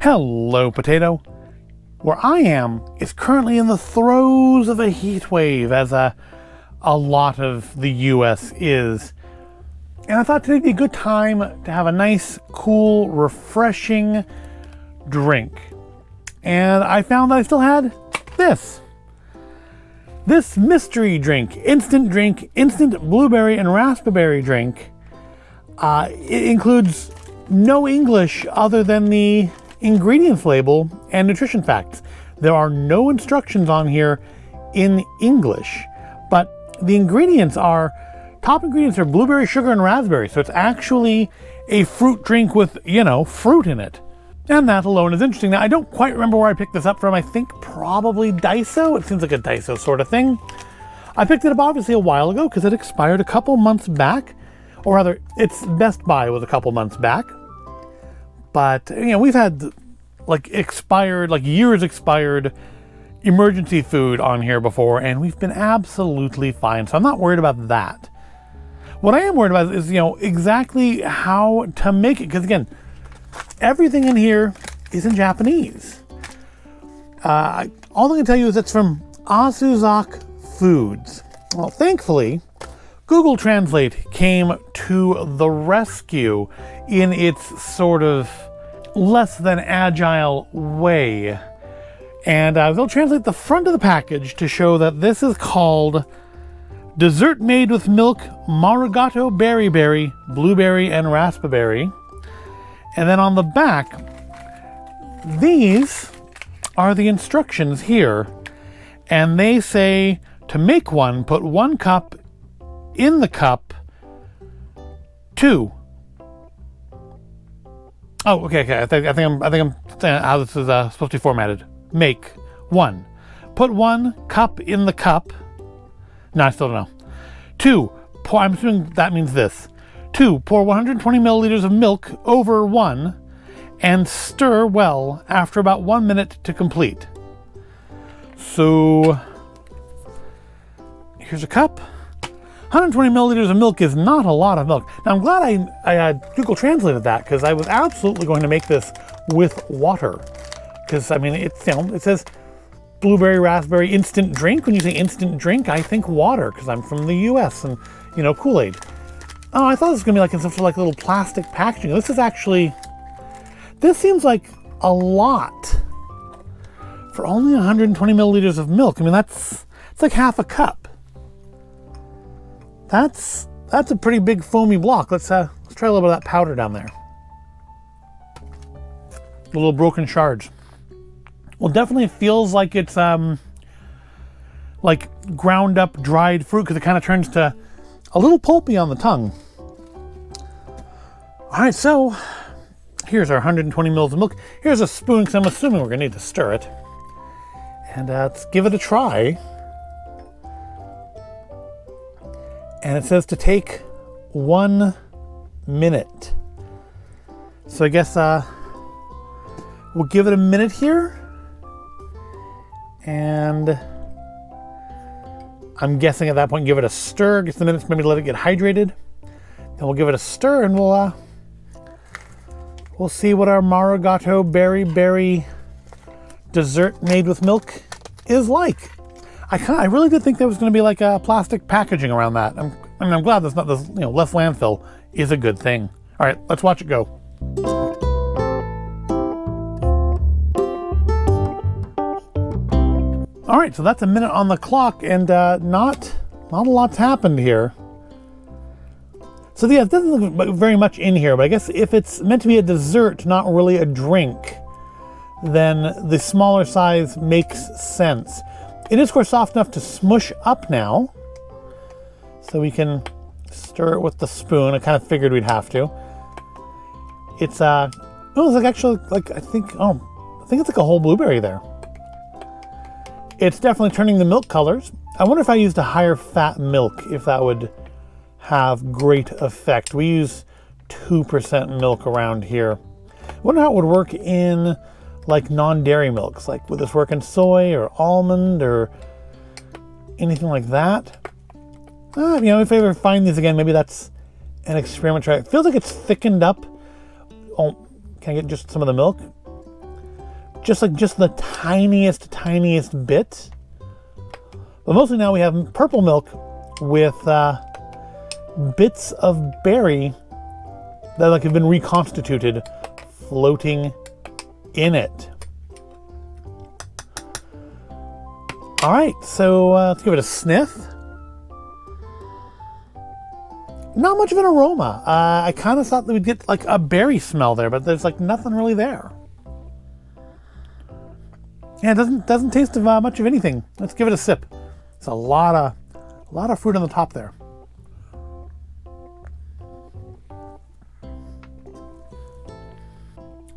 Hello, potato. Where I am is currently in the throes of a heat wave, as a lot of the US is. And I thought today'd be a good time to have a nice, cool, refreshing drink. And I found that I still had this. This mystery drink, instant blueberry and raspberry drink. It includes no English other than the ingredients label and nutrition facts. There are no instructions on here in English, but the top ingredients are blueberry, sugar, and raspberry. So it's actually a fruit drink with, fruit in it. And that alone is interesting. Now, I don't quite remember where I picked this up from. I think probably Daiso. It seems like a Daiso sort of thing. I picked it up obviously a while ago because it expired a couple months back. Or rather, its Best Buy was a couple months back. But, we've had years expired emergency food on here before, and we've been absolutely fine. So I'm not worried about that. What I am worried about is, exactly how to make it. Because again, everything in here is in Japanese. All I can tell you is it's from Asuzak Foods. Well, thankfully, Google Translate came to the rescue in its sort of less than agile way. And they'll translate the front of the package to show that this is called Dessert Made with Milk, Marugoto Berry, Blueberry, and Raspberry. And then on the back, these are the instructions here. And they say to make one, put 1 cup in the cup, 2. Oh, okay. I think I'm saying how this is supposed to be formatted. Make 1. Put 1 cup in the cup. No, I still don't know. 2. Pour. I'm assuming that means this. 2. Pour 120 milliliters of milk over 1 and stir well after about 1 minute to complete. So here's a cup. 120 milliliters of milk is not a lot of milk. Now, I'm glad I Google translated that, because I was absolutely going to make this with water. Because, it says blueberry, raspberry, instant drink. When you say instant drink, I think water, because I'm from the US and, Kool-Aid. Oh, I thought this was going to be like in some sort of little plastic packaging. This seems like a lot for only 120 milliliters of milk. It's like half a cup. That's a pretty big foamy block. Let's try a little bit of that powder down there. The little broken shards. Well, definitely feels like it's like ground up dried fruit, because it kind of turns to a little pulpy on the tongue. All right, so here's our 120 mils of milk. Here's a spoon, because I'm assuming we're gonna need to stir it. And let's give it a try. And it says to take 1 minute. So I guess we'll give it a minute here. And I'm guessing at that point, give it a stir. Just a minute, maybe let it get hydrated. Then we'll give it a stir, and we'll see what our Marugoto berry dessert made with milk is like. I really did think there was going to be like a plastic packaging around that. I'm glad that's not this, less landfill is a good thing. All right, let's watch it go. All right, so that's a minute on the clock, and not a lot's happened here. So yeah, it doesn't look very much in here, but I guess if it's meant to be a dessert, not really a drink, then the smaller size makes sense. It is, of course, soft enough to smush up now, so we can stir it with the spoon. I kind of figured we'd have to. It's I think it's like a whole blueberry there. It's definitely turning the milk colors. I wonder if I used a higher fat milk, if that would have great effect. We use 2% milk around here. I wonder how it would work in like non-dairy milks. Like, would this work in soy or almond or anything like that? If I ever find these again, maybe that's an experiment try. It feels like it's thickened up. Oh, can I get just some of the milk? just the tiniest bit. But mostly now we have purple milk with bits of berry that like have been reconstituted floating in it. All right, so let's give it a sniff. Not much of an aroma. I kind of thought that we'd get like a berry smell there, but there's like nothing really there. Yeah, it doesn't taste of much of anything. Let's give it a sip. It's a lot of fruit on the top there.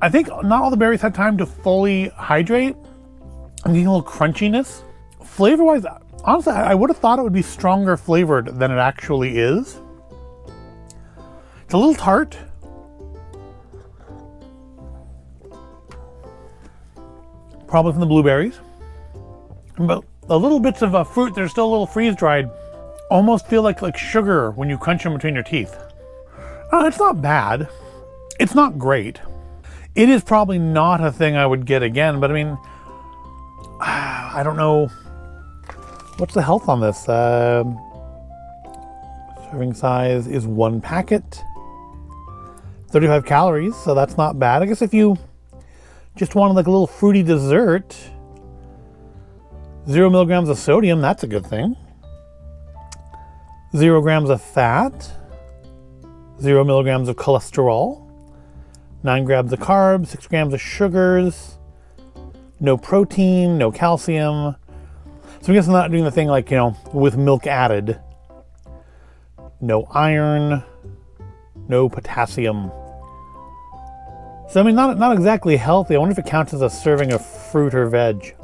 I think not all the berries had time to fully hydrate. I'm getting a little crunchiness. Flavor-wise, honestly, I would have thought it would be stronger flavored than it actually is. It's a little tart. Probably from the blueberries. But the little bits of fruit that are still a little freeze-dried almost feel like sugar when you crunch them between your teeth. It's not bad. It's not great. It is probably not a thing I would get again, but I mean, I don't know. What's the health on this? Serving size is 1 packet. 35 calories, so that's not bad. I guess if you just wanted like a little fruity dessert, 0 milligrams of sodium, that's a good thing. 0 grams of fat, 0 milligrams of cholesterol, 9 grams of carbs, 6 grams of sugars, no protein, no calcium. So I guess I'm not doing the thing like, with milk added. No iron, no potassium. So I mean, not exactly healthy. I wonder if it counts as a serving of fruit or veg.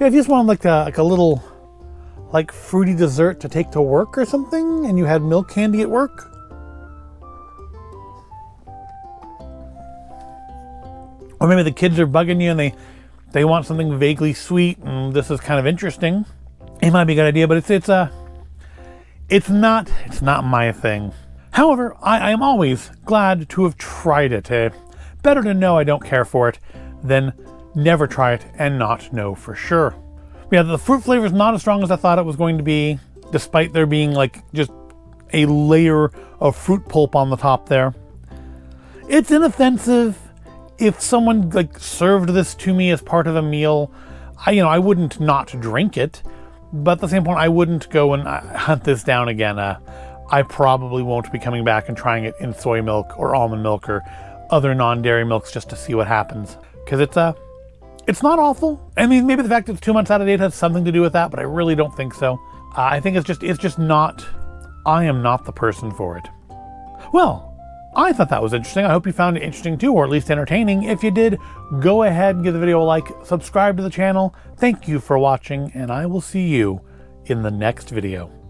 Yeah, if you just wanted like a little like fruity dessert to take to work or something, and you had milk candy at work. Or maybe the kids are bugging you and they want something vaguely sweet, and this is kind of interesting. It might be a good idea, but it's not my thing. However, I am always glad to have tried it. Better to know I don't care for it than never try it and not know for sure. Yeah, the fruit flavor is not as strong as I thought it was going to be, despite there being like just a layer of fruit pulp on the top there. It's inoffensive. If someone like served this to me as part of a meal, I wouldn't not drink it, but at the same point, I wouldn't go and hunt this down again. I probably won't be coming back and trying it in soy milk or almond milk or other non-dairy milks just to see what happens. Because it's not awful. I mean, maybe the fact that it's 2 months out of date has something to do with that, but I really don't think so. I think it's just not, I am not the person for it. Well, I thought that was interesting. I hope you found it interesting too, or at least entertaining. If you did, go ahead and give the video a like, subscribe to the channel. Thank you for watching, and I will see you in the next video.